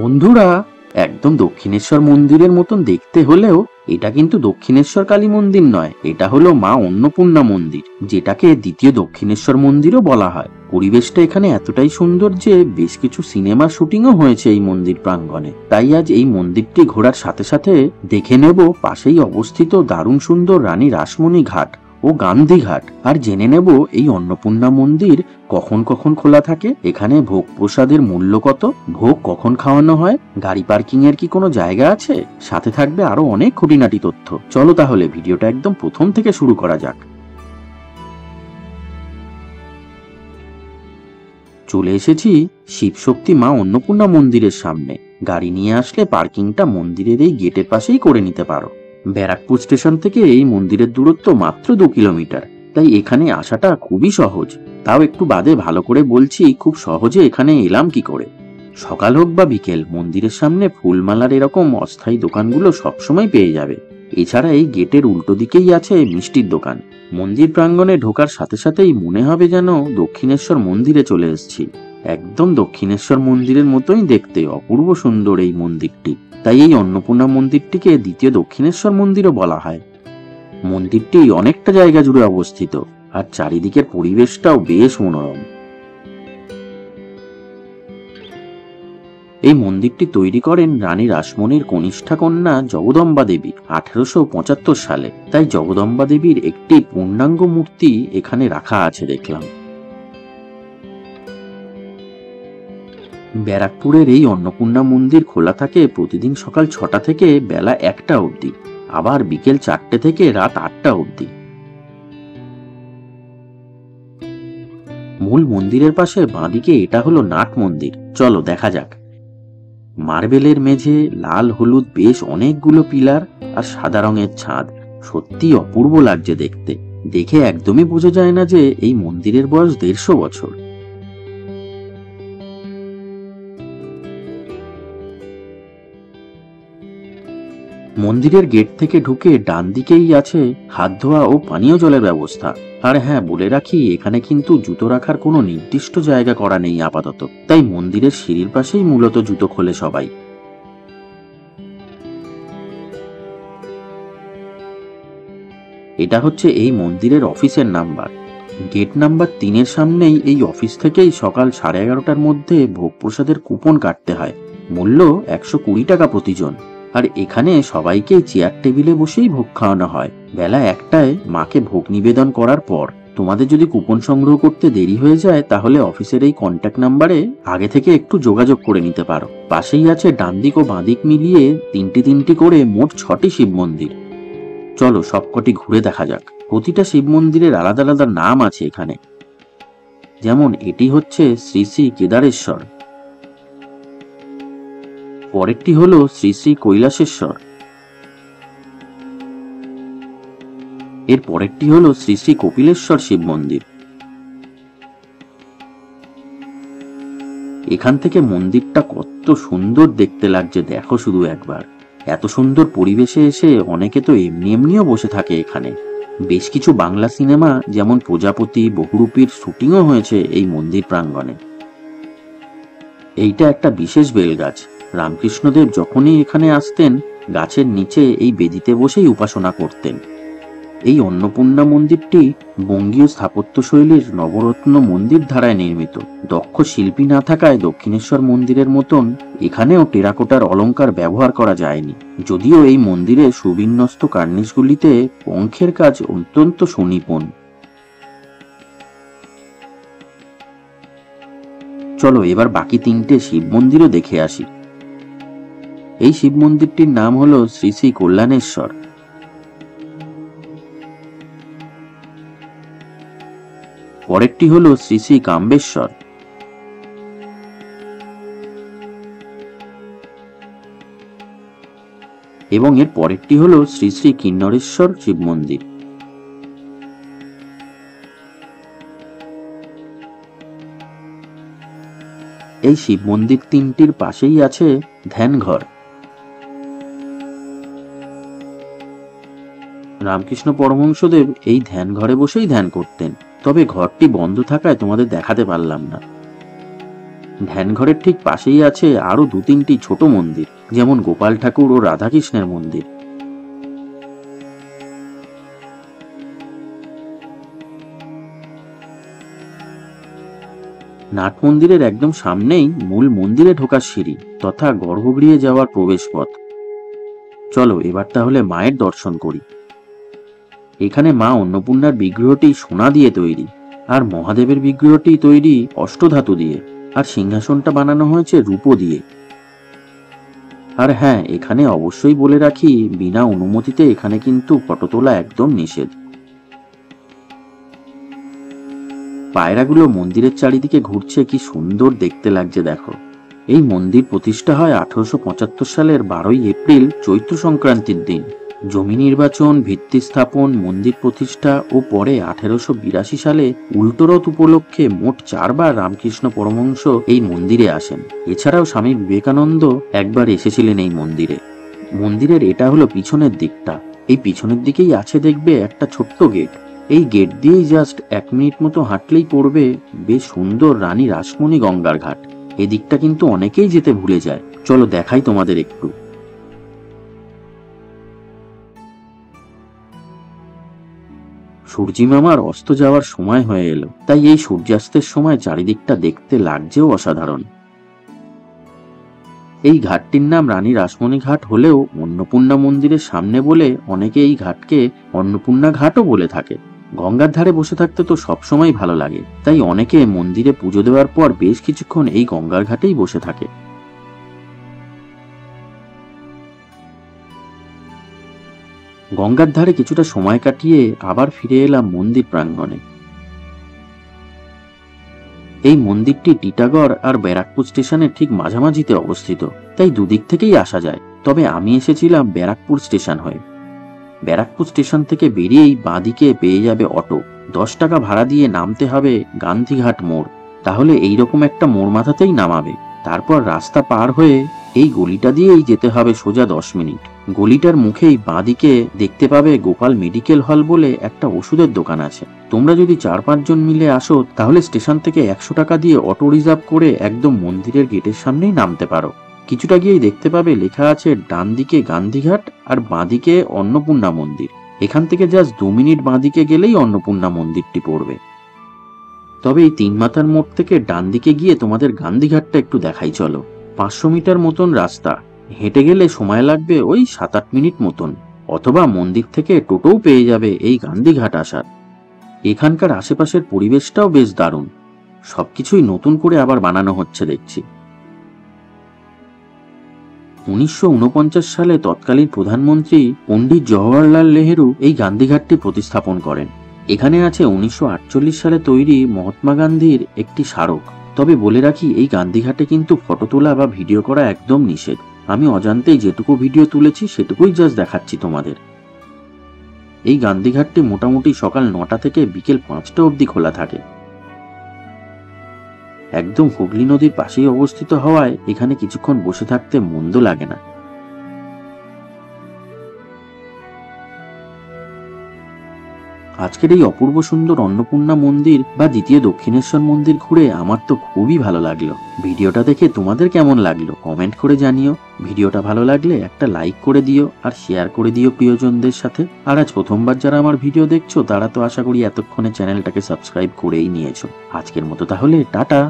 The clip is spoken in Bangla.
বন্ধুরা, একদম দক্ষিণেশ্বর মন্দিরের মতন দেখতে হলেও এটা কিন্তু দক্ষিণেশ্বর কালী মন্দির নয়, এটা হলো মা অন্নপূর্ণা মন্দির, যেটাকে দ্বিতীয় দক্ষিণেশ্বর মন্দিরও বলা হয়। পরিবেশটা এখানে এতটাই সুন্দর যে বেশ কিছু সিনেমা শুটিংও হয়েছে এই মন্দির প্রাঙ্গণে। তাই আজ এই মন্দিরটি ঘোরার সাথে সাথে দেখে নেব পাশেই অবস্থিত দারুণ সুন্দর রানী রাসমণি ঘাট ও গান্ধী ঘাট, আর জেনে নেব এই অন্নপূর্ণা মন্দির কখন কখন খোলা থাকে, এখানে ভোগ প্রসাদের মূল্য কত, ভোগ কখন খাওয়ানো হয়, গাড়ি পার্কিং এর কি কোনো জায়গা আছে, সাথে থাকবে আরো অনেক খুঁটিনাটি তথ্য। চলো তাহলে ভিডিওটা একদম প্রথম থেকে শুরু করা যাক। চলে এসেছি শিবশক্তি মা অন্নপূর্ণা মন্দিরের সামনে। গাড়ি নিয়ে আসলে পার্কিংটা মন্দিরের এই গেটের পাশেই করে নিতে পারো। ব্যারাকপুর স্টেশন থেকে এই মন্দিরের দূরত্ব মাত্র 2 কিলোমিটার, তাই এখানে আসাটা খুবই সহজ। তাও একটু বাদে ভালো করে বলছি খুব সহজে এখানে এলাম কি করে। সকাল হোক বা বিকেল, মন্দিরের সামনে ফুলমালার এরকম অস্থায়ী দোকানগুলো সবসময় পেয়ে যাবে। এছাড়া এই গেটের উল্টো দিকেই আছে মিষ্টির দোকান। মন্দির প্রাঙ্গণে ঢোকার সাথে সাথেই মনে হবে যেন দক্ষিণেশ্বর মন্দিরে চলে এসেছি। একদম দক্ষিণেশ্বর মন্দিরের মতোই দেখতে, অপূর্ব সুন্দর এই মন্দিরটি। তাই এই অন্নপূর্ণা মন্দিরটিকে দ্বিতীয় দক্ষিণেশ্বর মন্দিরও বলা হয়। মন্দিরটি অনেকটা জায়গা জুড়ে অবস্থিত, আর চারিদিকের পরিবেশটাও বেশ মনোরম। এই মন্দিরটি তৈরি করেন রানী রাসমণির কনিষ্ঠা কন্যা জগদম্বা দেবী 1875 সালে। তাই জগদম্বা দেবীর একটি পূর্ণাঙ্গ মূর্তি এখানে রাখা আছে দেখলাম। ব্যারাকপুরের এই অন্নপূর্ণা মন্দির খোলা থাকে প্রতিদিন সকাল 6টা থেকে বেলা 1টা অবধি, আবার বিকেল 4টে থেকে রাত 8টা অবধি। মূল মন্দিরের পাশে বাঁদিকে এটা হলো নাট মন্দির, চলো দেখা যাক। মার্বেলের মেঝে, লাল হলুদ বেশ অনেকগুলো পিলার আর সাদা রঙের ছাদ, সত্যি অপূর্ব লাগছে দেখতে। দেখে একদমই বোঝা যায় না যে এই মন্দিরের বয়স 150 বছর। মন্দিরের গেট থেকে ঢুকে ডান দিকেই আছে হাত ধোয়া ও পানীয় জলের ব্যবস্থা। আর হ্যাঁ, বলে রাখি এখানে কিন্তু জুতো রাখার কোনো নির্দিষ্ট জায়গা করা নেই আপাতত, তাই মন্দিরের সিঁড়ির পাশেই মূলত জুতো খোলে সবাই। এটা হচ্ছে এই মন্দিরের অফিসের নাম্বার। গেট নাম্বার 3-এর সামনেই এই অফিস থেকেই সকাল 11:30টার মধ্যে ভোগ প্রসাদের কুপন কাটতে হয়। মূল্য 120 টাকা প্রতিজন। আর এখানে সবাইকে চেয়ার টেবিলে বসেই ভোগ খাওয়ানো হয়। বেলা 1টায় মাকে ভোগ নিবেদন করার পর তোমাদের যদি কুপন সংগ্রহ করতে দেরি হয়ে যায় তাহলে অফিসের এই কন্ট্যাক্ট নাম্বারে আগে থেকে একটু যোগাযোগ করে নিতে পারো। পাশেই আছে ডান দিক ও বাঁ দিক মিলিয়ে 3টি করে মোট 6টি শিব মন্দির। চলো সবকটি ঘুরে দেখা যাক। প্রতিটা শিব মন্দিরের আলাদা আলাদা নাম আছে এখানে, যেমন এটি হচ্ছে শ্রী শ্রী কেদারেশ্বর, পরেরটি হলো শ্রী শ্রী কৈলাসেশ্বর, এর পরেরটি হলো শ্রী শ্রী কপিলেশ্বর শিব মন্দির। এখান থেকে মন্দিরটা কত সুন্দর দেখতে লাগছে দেখো শুধু একবার। এত সুন্দর পরিবেশে এসে অনেকে তো এমনি এমনিও বসে থাকে এখানে। বেশ কিছু বাংলা সিনেমা যেমন প্রজাপতি, বহুরূপীর শুটিংও হয়েছে এই মন্দির প্রাঙ্গণে। এইটা একটা বিশেষ বেলগাছ। রামকৃষ্ণদেব যখনই এখানে আসতেন গাছের নিচে এই বেদিতে বসেই উপাসনা করতেন। এই অন্নপূর্ণা মন্দিরটি বঙ্গীয় স্থাপত্য শৈলীর নবরত্ন মন্দির ধারায় নির্মিত। দক্ষ শিল্পী না থাকায় দক্ষিণেশ্বর মন্দিরের মতন এখানেও টেরাকোটার অলংকার ব্যবহার করা যায়নি, যদিও এই মন্দিরের সুবিন্যস্ত কার্নিশগুলিতে পঙ্খের কাজ অত্যন্ত সুনিপুণ। চলো এবার বাকি 3টে শিব মন্দিরও দেখে আসি। এই শিব মন্দিরটির নাম হলো শ্রী শ্রী কল্যাণেশ্বর, পরেরটি হলো শ্রী শ্রী কাম্বেশ্বর, এবং এর পরেরটি হলো শ্রী শ্রী কিন্নরেশ্বর শিব মন্দির। এই শিব মন্দির 3টির পাশেই আছে ধ্যানঘর। রামকৃষ্ণ পরমহংসদেব এই ধ্যান ঘরে বসেই ধ্যান করতেন, তবে ঘরটি বন্ধ থাকায় তোমাদের দেখাতে পারলাম না। ধ্যানঘরের ঠিক পাশেই আছে আরো 2-3টি ছোট মন্দির, যেমন গোপাল ঠাকুর ও রাধাকৃষ্ণের মন্দির। নাট মন্দিরের একদম সামনেই মূল মন্দিরে ঢোকার সিঁড়ি তথা গর্ভগৃহে যাওয়ার প্রবেশ পথ। চলো এবার তাহলে মায়ের দর্শন করি। এখানে মা অন্নপূর্ণার বিগ্রহটি সোনা দিয়ে তৈরি, আর মহাদেবের বিগ্রহটি তৈরি অষ্টধাতু দিয়ে, আর সিংহাসনটা বানানো হয়েছে রূপো দিয়ে। আর হ্যাঁ, এখানে অবশ্যই বলে রাখি, বিনা অনুমতিতে এখানে কিন্তু ফটো তোলা একদম নিষেধ। পায়রাগুলো মন্দিরের চারিদিকে ঘুরছে, কি সুন্দর দেখতে লাগছে দেখো। এই মন্দির প্রতিষ্ঠা হয় 1875 সালের 12ই এপ্রিল চৈত্র সংক্রান্তির দিন। জমি নির্বাচন, ভিত্তি স্থাপন, মন্দির প্রতিষ্ঠা ও পরে 1882 সালে উল্টোরথ উপলক্ষে মোট 4 বার রামকৃষ্ণ পরমহংস এই মন্দিরে আসেন। এছাড়াও স্বামী বিবেকানন্দ একবার এসেছিলেন এই মন্দিরে। মন্দিরের এটা হলো পিছনের দিকটা। এই পিছনের দিকেই আছে দেখবে একটা ছোট্ট গেট। এই গেট দিয়েই জাস্ট 1 মিনিট মতো হাঁটলেই পড়বে বেশ সুন্দর রানী রাসমণি গঙ্গার ঘাট। এদিকটা কিন্তু অনেকেই যেতে ভুলে যায়। চলো দেখাই তোমাদের একটু। সূর্যি মামার অস্ত যাওয়ার সময় হয়ে এলো, তাই এই সূর্যাস্তের সময় চারিদিকটা দেখতে লাগছেও অসাধারণ। এই ঘাটটির নাম রানী রাসমণি ঘাট হলেও অন্নপূর্ণা মন্দিরের সামনে বলে অনেকে এই ঘাটকে অন্নপূর্ণা ঘাটও বলে থাকে। গঙ্গার ধারে বসে থাকতে তো সবসময় ভালো লাগে, তাই অনেকে মন্দিরে পুজো দেওয়ার পর বেশ কিছুক্ষণ এই গঙ্গার ঘাটেই বসে থাকে। গঙ্গার ধারে কিছুটা সময় কাটিয়ে আবার ফিরে এলাম মন্দির প্রাঙ্গণে। এই মন্দিরটি টিটাগড় আর ব্যারাকপুর স্টেশনের ঠিক মাঝামাঝিতে অবস্থিত, তাই দুদিক থেকেই আসা যায়। তবে আমি এসেছিলাম ব্যারাকপুর স্টেশন হয়ে। ব্যারাকপুর স্টেশন থেকে বেরিয়েই বাঁদিকে পেয়ে যাবে অটো। 10 টাকা ভাড়া দিয়ে নামতে হবে গান্ধীঘাট মোড়। তাহলে এইরকম একটা মোড় মাথাতেই নামাবে। তারপর রাস্তা পার হয়ে এই গলিটা দিয়েই যেতে হবে সোজা 10 মিনিট। গলিটার মুখেই বাঁদিকে দেখতে পাবে গোপাল মেডিকেল হল বলে একটা ওষুধের দোকান আছে। তোমরা যদি 4-5 জন মিলে আসো তাহলে স্টেশন থেকে 100 টাকা দিয়ে অটো রিজার্ভ করে একদম মন্দিরের গেটের সামনেই নামতে পারো। কিছুটা গিয়েই দেখতে পাবে লেখা আছে ডান দিকে গান্ধীঘাট আর বাঁদিকে অন্নপূর্ণা মন্দির। এখান থেকে জাস্ট 2 মিনিট বাঁদিকে গেলেই অন্নপূর্ণা মন্দিরটি পড়বে। তবে এই 3 মাথার মোড় থেকে ডান দিকে গিয়ে তোমাদের গান্ধীঘাটটা একটু দেখাই চলো। 500 মিটার মতন রাস্তা, হেঁটে গেলে সময় লাগবে ওই 7-8 মিনিট মতন, অথবা মন্দির থেকে টোটোও পেয়ে যাবে এই গান্ধীঘাট আসার। এখানকার আশেপাশের পরিবেশটাও বেশ দারুণ। সবকিছুই নতুন করে আবার বানানো হচ্ছে দেখছি। 1949 সালে তৎকালীন প্রধানমন্ত্রী পণ্ডিত জওহরলাল নেহেরু এই গান্ধীঘাটটি প্রতিস্থাপন করেন। এখানে আছে 1948 সালে তৈরি মহাত্মা গান্ধীর একটি স্মারক। তবে বলে রাখি, এই গান্ধীঘাটে কিন্তু ফটো তোলা বা ভিডিও করা একদম নিষেধ। আমি অজান্তেই যেটুকু ভিডিও তুলেছি সেটুকুই জাস্ট দেখাচ্ছি তোমাদের। এই গান্ধীঘাটটি মোটামুটি সকাল 9টা থেকে বিকেল 5টা অবধি খোলা থাকে। একদম হুগলি নদীর পাশেই অবস্থিত হওয়ায় এখানে কিছুক্ষণ বসে থাকতে মন্দ লাগে না। আজকের এই অপূর্ব সুন্দর অন্নপূর্ণা মন্দির বা দ্বিতীয় দক্ষিণেশ্বর মন্দির ঘুরে আমার তো খুবই ভালো লাগলো। ভিডিওটা দেখে তোমাদের কেমন লাগলো কমেন্ট করে জানিও। ভিডিওটা ভালো লাগলে একটা লাইক করে দিও আর শেয়ার করে দিও প্রিয়জনদের সাথে। আর আজ প্রথমবার যারা আমার ভিডিও দেখছো তারা তো আশা করি এতক্ষণে চ্যানেলটাকে সাবস্ক্রাইব করেই নিয়েছো। আজকের মতো তাহলে টাটা।